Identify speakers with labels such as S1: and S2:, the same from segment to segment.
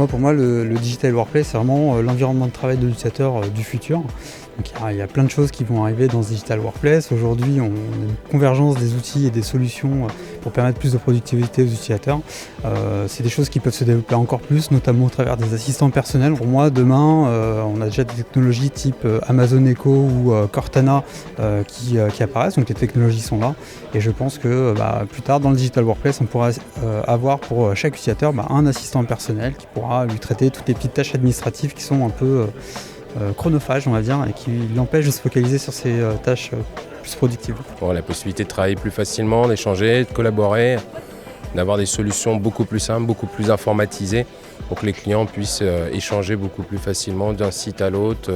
S1: Pour moi, le digital workplace, c'est vraiment l'environnement de travail de l'utilisateur du futur. Donc, il y a plein de choses qui vont arriver dans ce digital workplace. Aujourd'hui, on a une convergence des outils et des solutions pour permettre plus de productivité aux utilisateurs. C'est des choses qui peuvent se développer encore plus, notamment au travers des assistants personnels. Pour moi, demain, on a déjà des technologies type Amazon Echo ou Cortana qui apparaissent. Donc les technologies sont là. Et je pense que plus tard, dans le digital workplace, on pourra avoir pour chaque utilisateur un assistant personnel qui pourra lui traiter toutes les petites tâches administratives qui sont un peu chronophages, on va dire, et qui l'empêchent de se focaliser sur ces tâches plus productives.
S2: Bon, la possibilité de travailler plus facilement, d'échanger, de collaborer, d'avoir des solutions beaucoup plus simples, beaucoup plus informatisées pour que les clients puissent échanger beaucoup plus facilement d'un site à l'autre,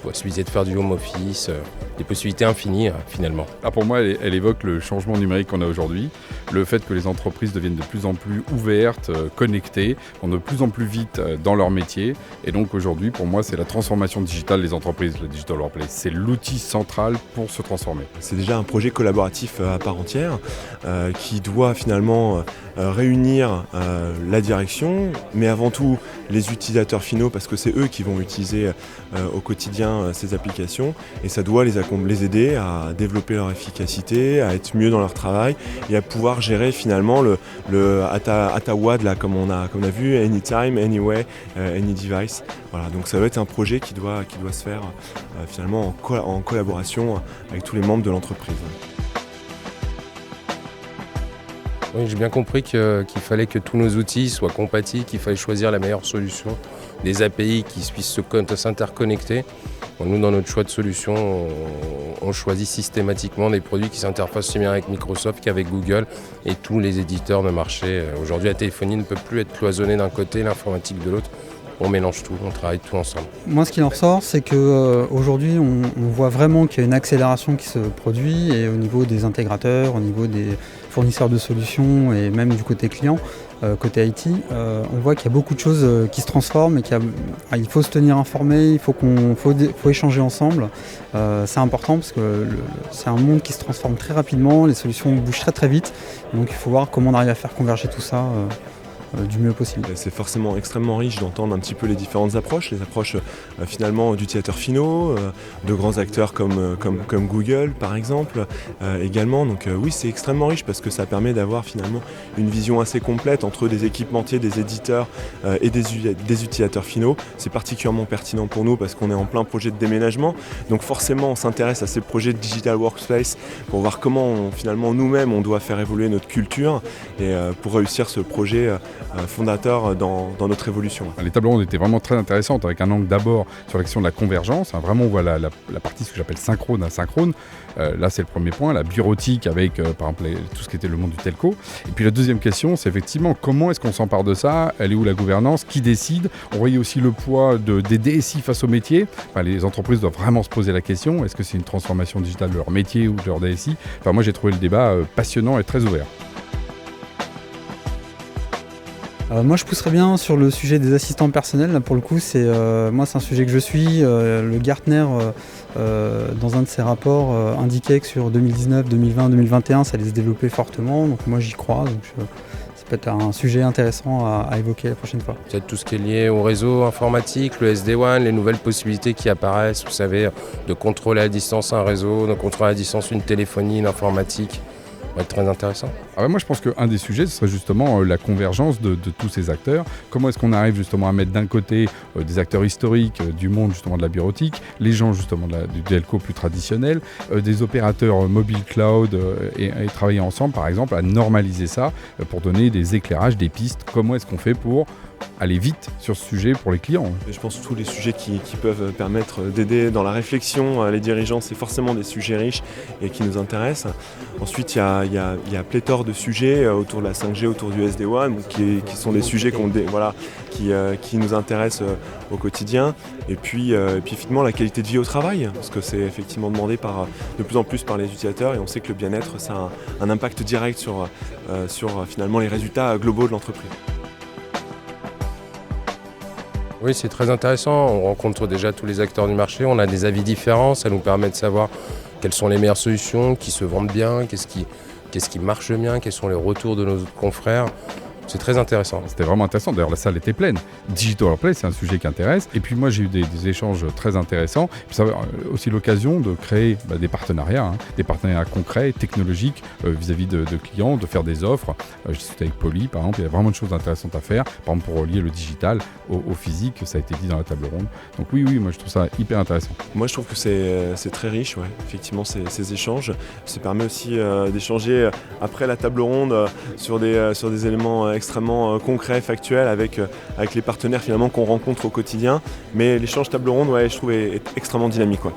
S2: possibilité de faire du home office, des possibilités infinies finalement.
S3: Pour moi, elle évoque le changement numérique qu'on a aujourd'hui, le fait que les entreprises deviennent de plus en plus ouvertes, connectées, vont de plus en plus vite dans leur métier. Et donc aujourd'hui, pour moi, c'est la transformation digitale des entreprises, le digital workplace. C'est l'outil central pour se transformer.
S4: C'est déjà un projet collaboratif à part entière qui doit finalement réunir la direction, mais avant tout les utilisateurs finaux, parce que c'est eux qui vont utiliser au quotidien ces applications, et ça doit les aider à développer leur efficacité, à être mieux dans leur travail et à pouvoir gérer finalement le ATAWAD là, comme on a vu, anytime, anyway, any device. Voilà, donc ça va être un projet qui doit se faire finalement en collaboration avec tous les membres de l'entreprise.
S2: Oui, j'ai bien compris qu'il fallait que tous nos outils soient compatibles, qu'il fallait choisir la meilleure solution, des API qui puissent s'interconnecter. Bon, nous, dans notre choix de solution, on choisit systématiquement des produits qui s'interfacent aussi bien avec Microsoft qu'avec Google et tous les éditeurs de marché. Aujourd'hui, la téléphonie ne peut plus être cloisonnée d'un côté, l'informatique de l'autre. On mélange tout, on travaille tout ensemble.
S1: Moi, ce qui en ressort, c'est qu'aujourd'hui, on voit vraiment qu'il y a une accélération qui se produit, et au niveau des intégrateurs, au niveau des fournisseurs de solutions et même du côté client, côté IT, on voit qu'il y a beaucoup de choses qui se transforment et qu'il faut se tenir informé, il faut échanger ensemble. C'est important parce que c'est un monde qui se transforme très rapidement, les solutions bougent très très vite, donc il faut voir comment on arrive à faire converger tout ça du mieux possible.
S4: C'est forcément extrêmement riche d'entendre un petit peu les différentes approches, les approches finalement d'utilisateurs finaux, de grands acteurs comme Google par exemple également. Donc oui, c'est extrêmement riche parce que ça permet d'avoir finalement une vision assez complète entre des équipementiers, des éditeurs et des utilisateurs finaux. C'est particulièrement pertinent pour nous parce qu'on est en plein projet de déménagement. Donc forcément, on s'intéresse à ces projets de digital workspace pour voir comment finalement nous-mêmes on doit faire évoluer notre culture et pour réussir ce projet fondateur dans notre évolution.
S3: Les tables rondes étaient vraiment très intéressantes, avec un angle d'abord sur la question de la convergence. Vraiment, on voit la partie ce que j'appelle synchrone, asynchrone. Là, c'est le premier point, la bureautique avec, par exemple, tout ce qui était le monde du telco. Et puis la deuxième question, c'est effectivement comment est-ce qu'on s'empare de ça ? Elle est où la gouvernance ? Qui décide ? On voyait aussi le poids des DSI face au métier. Les entreprises doivent vraiment se poser la question, est-ce que c'est une transformation digitale de leur métier ou de leur DSI ? Moi, j'ai trouvé le débat passionnant et très ouvert.
S1: Moi, je pousserais bien sur le sujet des assistants personnels. Là, pour le coup, c'est un sujet que je suis. Le Gartner, dans un de ses rapports, indiquait que sur 2019, 2020, 2021, ça allait se développer fortement. Donc moi, j'y crois. Donc ça peut être un sujet intéressant à évoquer la prochaine fois.
S2: Peut-être tout ce qui est lié au réseau informatique, le SD-WAN, les nouvelles possibilités qui apparaissent, vous savez, de contrôler à distance un réseau, de contrôler à distance une téléphonie, une informatique. Va être très intéressant.
S3: Moi, je pense qu'un des sujets, ce serait justement la convergence de tous ces acteurs. Comment est-ce qu'on arrive justement à mettre d'un côté des acteurs historiques du monde justement de la bureautique, les gens justement du telco plus traditionnel, des opérateurs mobile cloud et travailler ensemble, par exemple, à normaliser ça pour donner des éclairages, des pistes. Comment est-ce qu'on fait pour aller vite sur ce sujet pour les clients ?
S4: Je pense que tous les sujets qui peuvent permettre d'aider dans la réflexion les dirigeants, c'est forcément des sujets riches et qui nous intéressent. Ensuite, il y a pléthore de sujets autour de la 5G, autour du SD-WAN, qui sont des sujets qui nous intéressent au quotidien. Et puis effectivement, la qualité de vie au travail, parce que c'est effectivement demandé de plus en plus par les utilisateurs, et on sait que le bien-être, ça a un impact direct sur finalement les résultats globaux de l'entreprise.
S2: Oui, c'est très intéressant. On rencontre déjà tous les acteurs du marché. On a des avis différents. Ça nous permet de savoir quelles sont les meilleures solutions, qui se vendent bien, qu'est-ce qui marche bien, quels sont les retours de nos autres confrères. c'est très intéressant.
S3: C'était vraiment intéressant, d'ailleurs la salle était pleine. Digital Workplace, c'est un sujet qui intéresse. Et puis moi j'ai eu des échanges très intéressants. Puis ça a aussi l'occasion de créer des partenariats, des partenariats concrets, technologiques vis-à-vis de clients, de faire des offres. Je discutais avec Poly par exemple, il y a vraiment de choses intéressantes à faire. Par exemple pour relier le digital au physique, ça a été dit dans la table ronde. Donc oui, moi je trouve ça hyper intéressant.
S4: Moi je trouve que c'est très riche, ouais. Effectivement ces échanges. Ça permet aussi d'échanger après la table ronde sur des éléments extrêmement concrets, factuels avec les partenaires finalement qu'on rencontre au quotidien. Mais l'échange table ronde, ouais, je trouve est extrêmement dynamique. Ouais.